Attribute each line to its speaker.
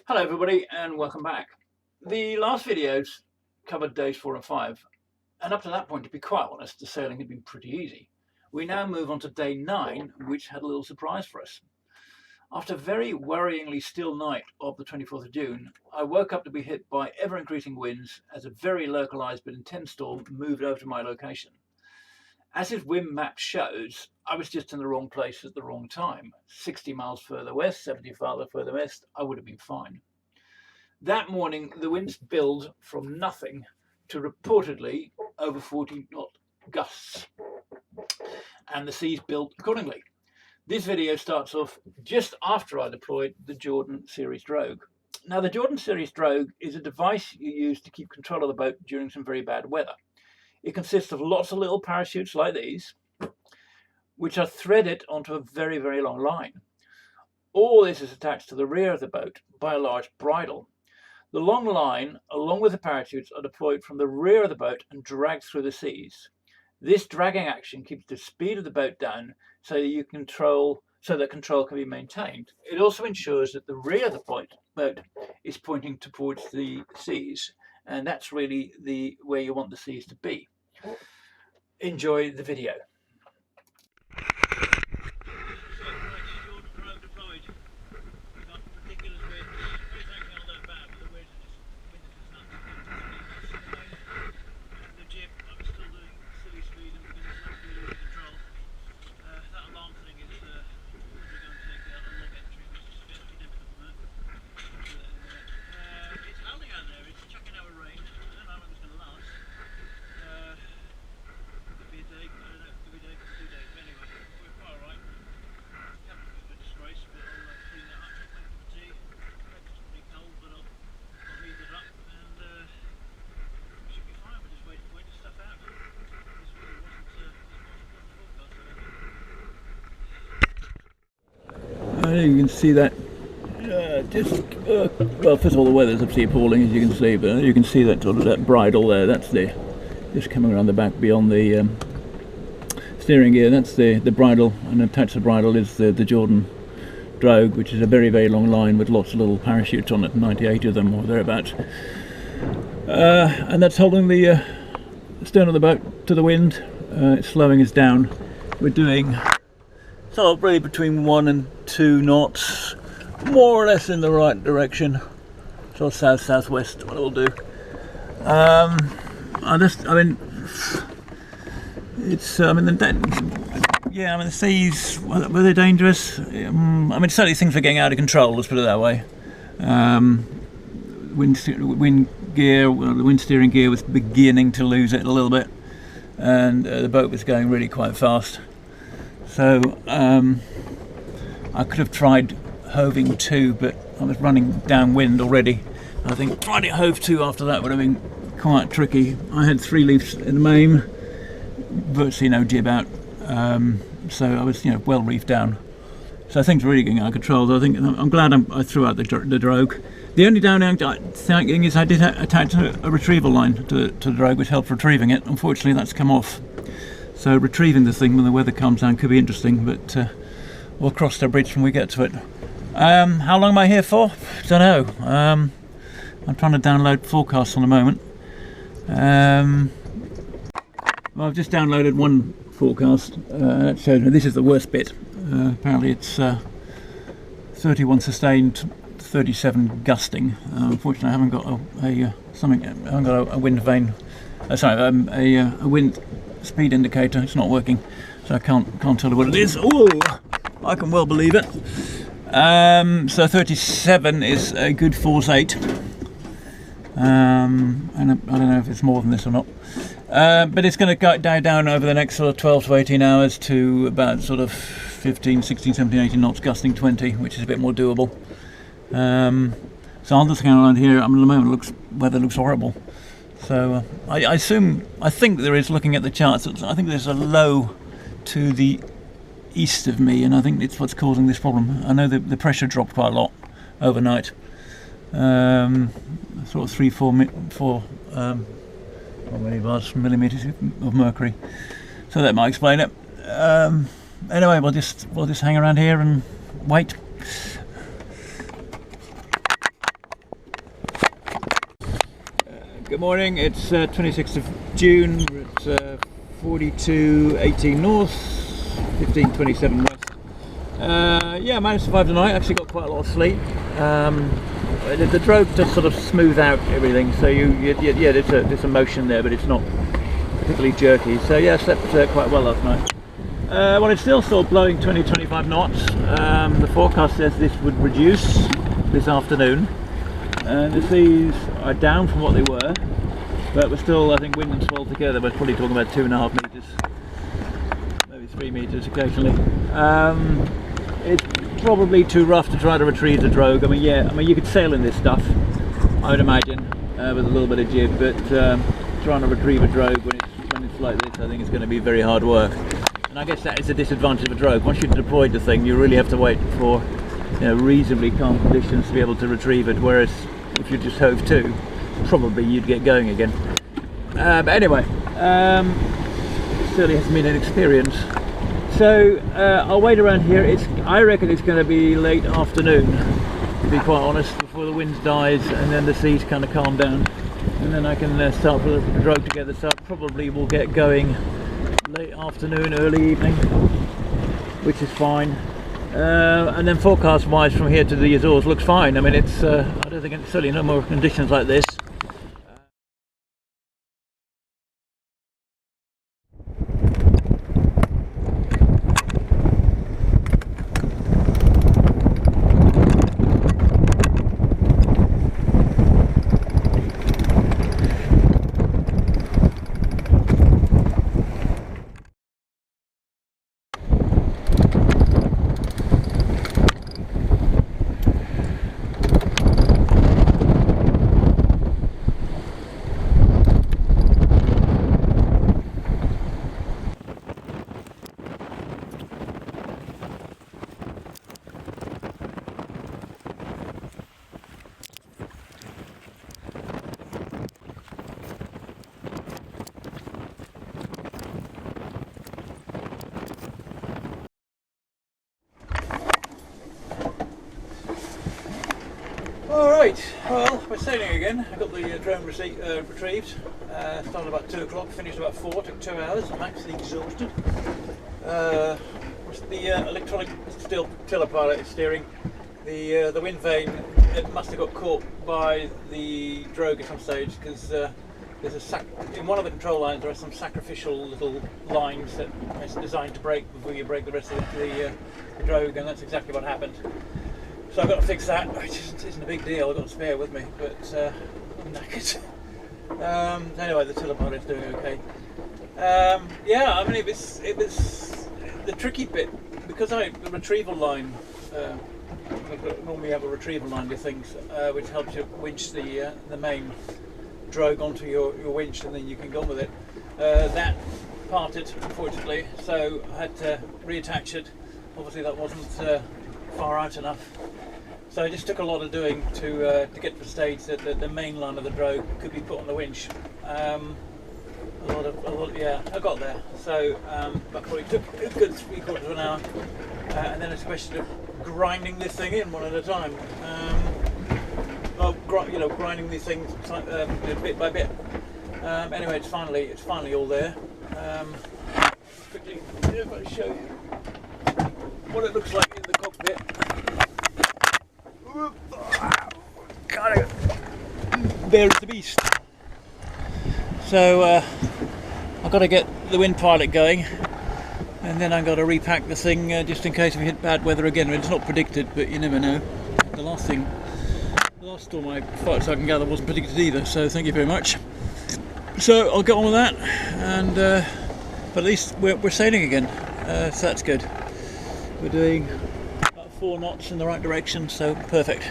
Speaker 1: Hello everybody and welcome back. The last videos covered days 4 and 5, and up to that point, to be quite honest, the sailing had been pretty easy. We now move on to day 9, which had a little surprise for us. After a very worryingly still night of the 24th of June, I woke up to be hit by ever-increasing winds as a very localised but intense storm moved over to my location. As his wind map shows, I was just in the wrong place at the wrong time. 60 miles further west, 70 miles further west, I would have been fine. That morning, the winds build from nothing to reportedly over 40 knot gusts, and the seas built accordingly. This video starts off just after I deployed the Jordan Series Drogue. Now, the Jordan Series Drogue is a device you use to keep control of the boat during some very bad weather. It consists of lots of little parachutes like these, which are threaded onto a very, very long line. All this is attached to the rear of the boat by a large bridle. The long line, along with the parachutes, are deployed from the rear of the boat and dragged through the seas. This dragging action keeps the speed of the boat down so that control can be maintained. It also ensures that the rear of the boat is pointing towards the seas, and that's really where you want the seas to be. Enjoy the video. You can see that well, first of all, the weather's absolutely appalling, as you can see, but you can see that sort of that bridle there. That's just coming around the back beyond the steering gear. That's the bridle, and attached to the bridle is the Jordan Drogue, which is a very, very long line with lots of little parachutes on it, 98 of them or thereabouts. And that's holding the stern of the boat to the wind. It's slowing us down. We're doing so really between 1 and 2 knots, more or less in the right direction. So south-southwest, what it'll do. The seas, were they dangerous? Certainly things were getting out of control, let's put it that way. The wind steering gear was beginning to lose it a little bit, and the boat was going really quite fast. So I could have tried hoving to, but I was running downwind already. I think trying to hove to after that would have been quite tricky. I had 3 leaves in the main, virtually no jib out, so I was well reefed down. So things were really getting out of control. So I think I'm glad I threw out the Drogue. The only downing thing is I did attach a retrieval line to the Drogue, which helped retrieving it. Unfortunately, that's come off. So retrieving the thing when the weather comes down could be interesting, but we'll cross the bridge when we get to it. How long am I here for? Don't know. I'm trying to download forecasts on the moment. Well, I've just downloaded one forecast that shows me this is the worst bit. Apparently it's 31 sustained, 37 gusting. Unfortunately, I haven't got a wind vane. A wind speed indicator. It's not working, so I can't tell you what it is. Oh, I can well believe it. So 37 is a good force 8, and I don't know if it's more than this or not, but it's going to die down over the next sort of 12 to 18 hours to about sort of 15, 16, 17, 18 knots, gusting 20, which is a bit more doable. So I'll just hang around here. At the moment weather looks horrible. So I think there is, looking at the charts, I think there's a low to the east of me, and I think it's what's causing this problem. I know the pressure dropped quite a lot overnight, sort of 3-4 millimeters of mercury. So that might explain it. Anyway, we'll just hang around here and wait. Good morning, it's 26th of June, it's 42.18 north, 15.27 west. Yeah, I managed to survive tonight, actually got quite a lot of sleep. The Drogue does sort of smooth out everything, so yeah, there's a motion there, but it's not particularly jerky. So yeah, I slept quite well last night. Well, it's still blowing 20-25 knots. The forecast says this would reduce this afternoon. The seas are down from what they were, but we're still, I think, wind and swell together, we're probably talking about 2.5 metres, maybe 3 metres occasionally. It's probably too rough to try to retrieve the Drogue. I mean, you could sail in this stuff, I would imagine, with a little bit of jib, but trying to retrieve a Drogue when it's like this, I think it's going to be very hard work. And I guess that is a disadvantage of a Drogue. Once you've deployed the thing, you really have to wait for reasonably calm conditions to be able to retrieve it, whereas if you just hove to, probably you'd get going again. But anyway, it certainly hasn't been an experience. So I'll wait around here. I reckon it's going to be late afternoon, to be quite honest, before the wind dies and then the seas kind of calm down, and then I can start putting the Drogue together. So I probably will get going late afternoon, early evening, which is fine. And then forecast wise from here to the Azores looks fine. I mean, it's I don't think it's certainly no more conditions like this. Alright, well, we're sailing again. I got the drone retrieved. Started about 2 o'clock, finished about 4, took 2 hours. I'm actually exhausted. The electronic tiller pilot is steering. The wind vane, it must have got caught by the Drogue at some stage, because there's in one of the control lines there are some sacrificial little lines that are designed to break before you break the rest of the Drogue, and that's exactly what happened. So I've got to fix that, which isn't a big deal. I've got a spare with me, but I'm knackered. Anyway, the tiller pilot's doing okay. Yeah, I mean, it was the tricky bit, because the retrieval line, normally you have a retrieval line with things which helps you winch the main Drogue onto your winch, and then you can go on with it. That parted, unfortunately, so I had to reattach it. Obviously that wasn't far out enough. So it just took a lot of doing to get to the stage that the main line of the Drogue could be put on the winch. Yeah, I got there. So that probably took a good 3/4 of an hour, and then it's a question of grinding this thing in one at a time. Grinding these things bit by bit. Anyway, it's finally all there. Quickly, if I show you what it looks like in the cockpit. There is the beast. So I've got to get the wind pilot going, and then I've got to repack the thing just in case we hit bad weather again. I mean, it's not predicted, but you never know. The last storm I fought, so I can gather, wasn't predicted either, so thank you very much. So I'll get on with that, and but at least we're sailing again, so that's good. We're doing about 4 knots in the right direction, so perfect.